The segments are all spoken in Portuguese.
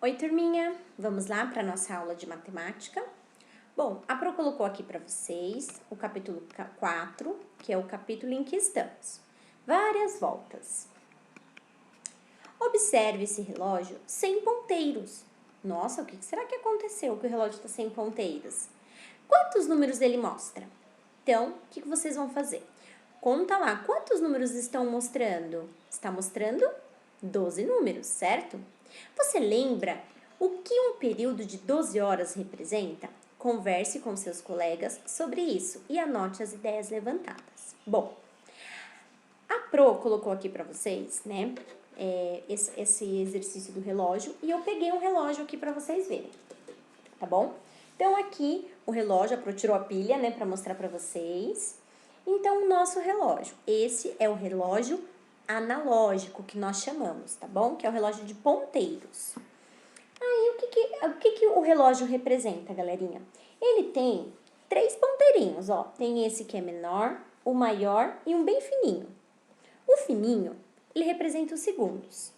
Oi, turminha! Vamos lá para a nossa aula de matemática? Bom, a Pro colocou aqui para vocês o capítulo 4, que é o capítulo em que estamos. Várias voltas. Observe esse relógio sem ponteiros. Nossa, o que será que aconteceu que o relógio está sem ponteiros? Quantos números ele mostra? Então, o que vocês vão fazer? Conta lá, quantos números estão mostrando? Está mostrando 12 números, certo? Você lembra o que um período de 12 horas representa? Converse com seus colegas sobre isso e anote as ideias levantadas. Bom, a Pro colocou aqui para vocês, né, esse exercício do relógio e eu peguei um relógio aqui para vocês verem, tá bom? Então, aqui o relógio, a Pro tirou a pilha, né, para mostrar para vocês. Então, o nosso relógio, esse é o relógio analógico que nós chamamos, tá bom? Que é o relógio de ponteiros. Aí, o que o relógio representa, galerinha? Ele tem 3 ponteirinhos, ó. Tem esse que é menor, o maior e um bem fininho. O fininho, ele representa os segundos,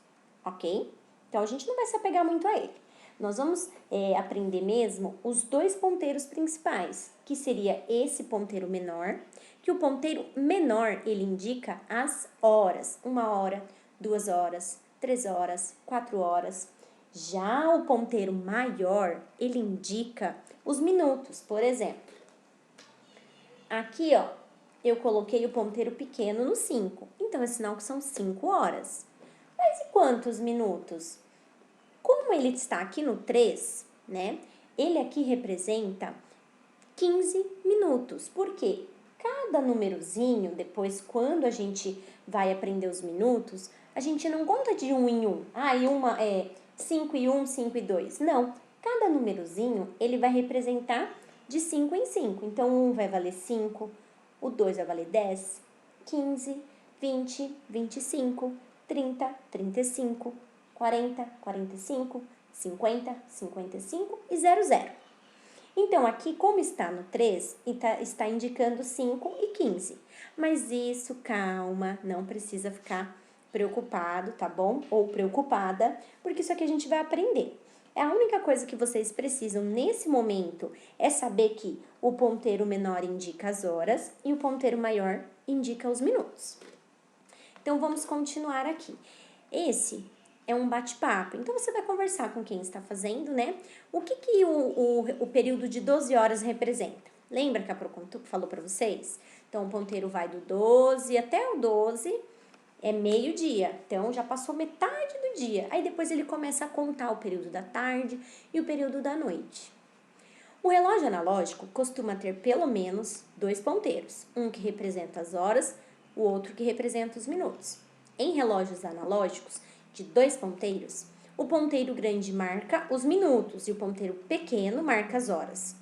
ok? Então, a gente não vai se apegar muito a ele. Nós vamos aprender mesmo os 2 ponteiros principais, que seria esse ponteiro menor, que o ponteiro menor, ele indica as horas. 1 hora, 2 horas, 3 horas, 4 horas. Já o ponteiro maior, ele indica os minutos. Por exemplo, aqui, ó, eu coloquei o ponteiro pequeno no 5. Então, é sinal que são 5 horas. Mas e quantos minutos? Como ele está aqui no 3, né? Ele aqui representa 15 minutos. Por quê? Cada númerozinho, depois, quando a gente vai aprender os minutos, a gente não conta de 1 em 1. E uma é 5 e 1, 5 e 2. Não. Cada númerozinho, ele vai representar de 5 em 5. Então, o 1 vai valer 5, o 2 vai valer 10, 15, 20, 25, 30, 35, 40, 45, 50, 55 e 00. Então, aqui, como está no 3, está indicando 5 e 15. Mas isso, calma, não precisa ficar preocupado, tá bom? Ou preocupada, porque isso aqui a gente vai aprender. A única coisa que vocês precisam nesse momento é saber que o ponteiro menor indica as horas e o ponteiro maior indica os minutos. Então, vamos continuar aqui. Esse é um bate-papo. Então, você vai conversar com quem está fazendo, né? O que o período de 12 horas representa? Lembra que a Pro falou para vocês? Então, o ponteiro vai do 12 até o 12, é meio-dia. Então, já passou metade do dia. Aí, depois ele começa a contar o período da tarde e o período da noite. O relógio analógico costuma ter pelo menos 2 ponteiros. Um que representa as horas, o outro que representa os minutos. Em relógios analógicos de 2 ponteiros, o ponteiro grande marca os minutos e o ponteiro pequeno marca as horas.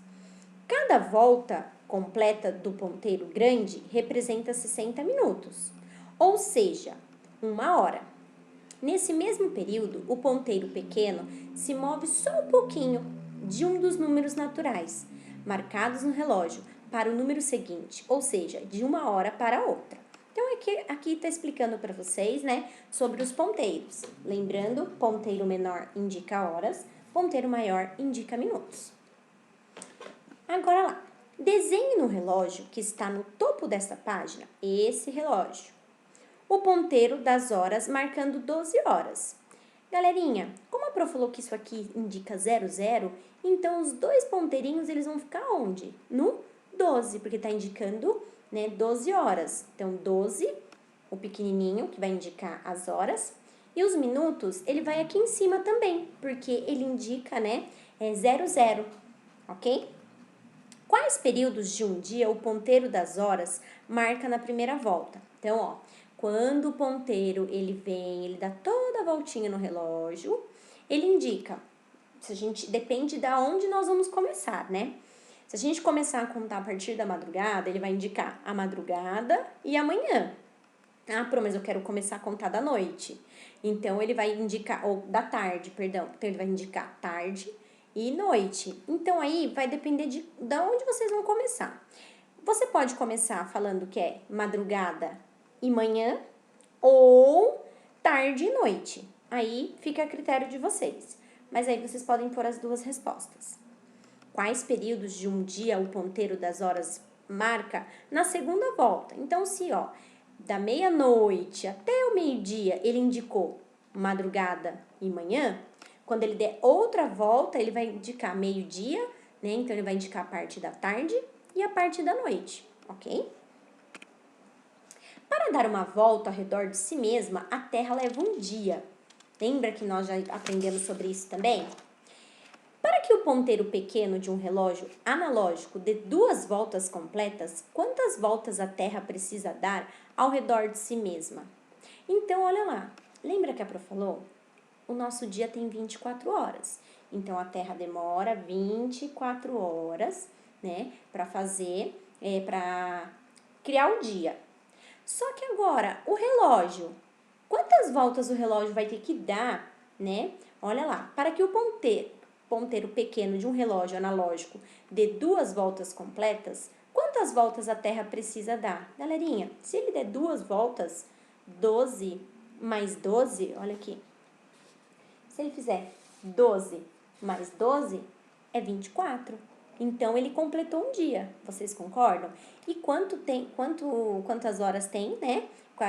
Cada volta completa do ponteiro grande representa 60 minutos, ou seja, 1 hora. Nesse mesmo período, o ponteiro pequeno se move só um pouquinho de um dos números naturais, marcados no relógio, para o número seguinte, ou seja, de 1 hora para outra. Então, aqui está explicando para vocês, né, sobre os ponteiros. Lembrando, ponteiro menor indica horas, ponteiro maior indica minutos. Agora lá, desenhe no relógio que está no topo dessa página, esse relógio, o ponteiro das horas marcando 12 horas. Galerinha, como a Pro falou que isso aqui indica 00, então os 2 ponteirinhos eles vão ficar onde? No 12, porque está indicando, né, 12 horas. Então, 12, o pequenininho, que vai indicar as horas, e os minutos, ele vai aqui em cima também, porque ele indica, né, 00, ok? Quais períodos de um dia o ponteiro das horas marca na primeira volta? Então, ó, quando o ponteiro ele vem, ele dá toda a voltinha no relógio, ele indica, depende de onde nós vamos começar, né? Se a gente começar a contar a partir da madrugada, ele vai indicar a madrugada e a manhã. Pro, mas eu quero começar a contar da noite. Então, ele vai indicar, ou da tarde, perdão. Então, ele vai indicar tarde e noite. Então, aí vai depender de onde vocês vão começar. Você pode começar falando que é madrugada e manhã ou tarde e noite. Aí fica a critério de vocês. Mas aí vocês podem pôr as duas respostas. Quais períodos de um dia o ponteiro das horas marca na segunda volta? Então, se da meia-noite até o meio-dia ele indicou madrugada e manhã, quando ele der outra volta, ele vai indicar meio-dia, né? Então, ele vai indicar a parte da tarde e a parte da noite, ok? Para dar uma volta ao redor de si mesma, a Terra leva um dia. Lembra que nós já aprendemos sobre isso também? Para que o ponteiro pequeno de um relógio analógico dê 2 voltas completas, quantas voltas a Terra precisa dar ao redor de si mesma? Então, olha lá. Lembra que a Pro falou? O nosso dia tem 24 horas. Então, a Terra demora 24 horas, né, para para criar o dia. Só que agora, o relógio, quantas voltas o relógio vai ter que dar, né? Olha lá, para que o ponteiro pequeno de um relógio analógico dê 2 voltas completas, quantas voltas a Terra precisa dar? Galerinha, se ele der 2 voltas, 12 mais 12, olha aqui. Se ele fizer 12 mais 12, é 24. Então, ele completou um dia. Vocês concordam? E quantas horas tem, né?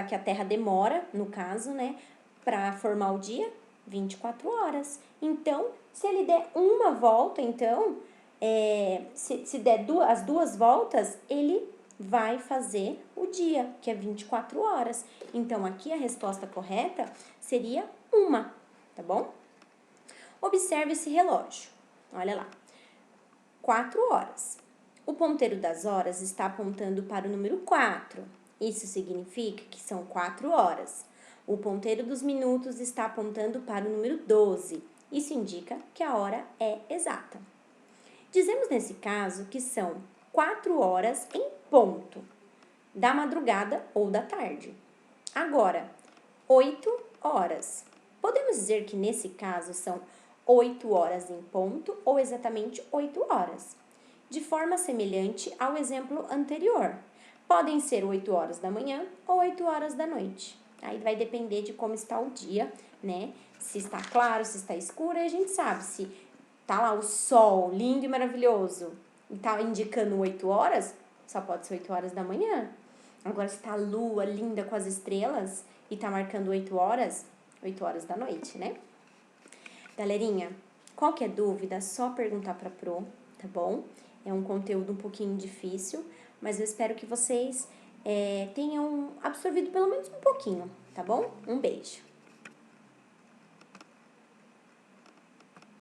Que a Terra demora, no caso, né? Para formar o dia? 24 horas. Então, se ele der uma volta, então, se der as 2 voltas, ele vai fazer o dia, que é 24 horas. Então, aqui a resposta correta seria uma, tá bom? Observe esse relógio. Olha lá. 4 horas. O ponteiro das horas está apontando para o número 4. Isso significa que são 4 horas. O ponteiro dos minutos está apontando para o número 12. Isso indica que a hora é exata. Dizemos nesse caso que são 4 horas em ponto, da madrugada ou da tarde. Agora, 8 horas. Podemos dizer que nesse caso são 8 horas em ponto ou exatamente 8 horas. De forma semelhante ao exemplo anterior. Podem ser 8 horas da manhã ou 8 horas da noite. Aí vai depender de como está o dia, né? Se está claro, se está escuro, e a gente sabe se tá lá o sol lindo e maravilhoso e tá indicando 8 horas, só pode ser 8 horas da manhã. Agora, se tá a lua linda com as estrelas e tá marcando 8 horas da noite, né? Galerinha, qualquer dúvida, é só perguntar pra Pro, tá bom? É um conteúdo um pouquinho difícil, mas eu espero que vocês tenham absorvido pelo menos um pouquinho, tá bom? Um beijo!